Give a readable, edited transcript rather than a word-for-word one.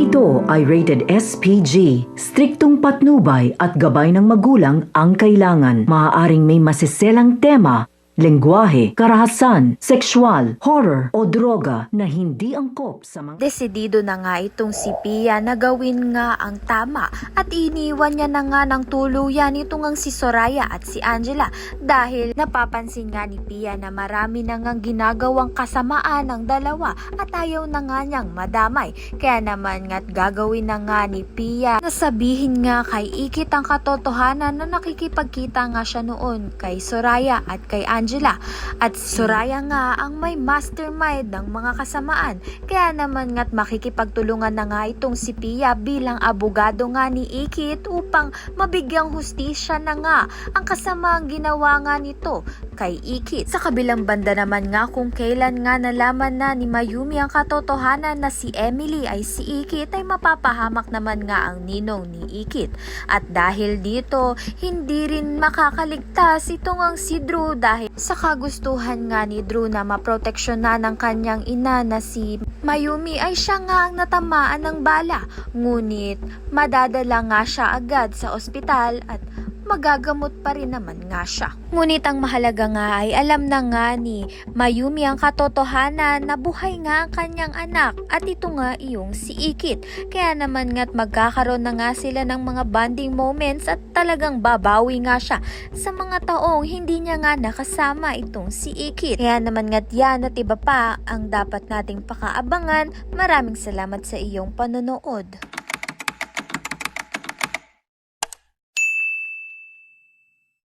Ito ay rated SPG. Striktong patnubay at gabay ng magulang ang kailangan. Maaaring may masiselang tema, lengguwahe, karahasan, sexual, horror o droga na hindi angkop sa mga... Desidido na nga itong si Pia na gawin nga ang tama at iniwan niya na nga ng tuluyan itong ang si Soraya at si Angela dahil napapansin nga ni Pia na marami na ngang ginagawang kasamaan ng dalawa at ayaw na nga niyang madamay. Kaya naman nga't gagawin na nga ni Pia na sabihin nga kay Ikit ang katotohanan na nakikipagkita nga siya noon kay Soraya at kay Angela. At Soraya nga ang may mastermind ng mga kasamaan. Kaya naman nga't makikipagtulungan na nga itong si Pia bilang abogado nga ni Ikit upang mabigyang hustisya na nga ang kasamaang ginawa nga nito kay Ikit. Sa kabilang banda naman nga kung kailan nga nalaman na ni Mayumi ang katotohanan na si Emily ay si Ikit ay mapapahamak naman nga ang ninong ni Ikit. At dahil dito hindi rin makakaligtas itong ang si Drew dahil sa kagustuhan nga ni Drew na maproteksyonan ng kanyang ina na si Mayumi ay siya nga ang natamaan ng bala. Ngunit madadala nga siya agad sa ospital at magagamot pa rin naman nga siya. Ngunit ang mahalaga nga ay alam na nga ni Mayumi ang katotohanan na buhay nga ang kanyang anak at ito nga iyong si Ikit. Kaya naman nga't magkakaroon na nga sila ng mga bonding moments at talagang babawi nga siya sa mga taong hindi niya nga nakasama itong si Ikit. Kaya naman nga't yan at iba pa ang dapat nating pakaabangan. Maraming salamat sa iyong panonood.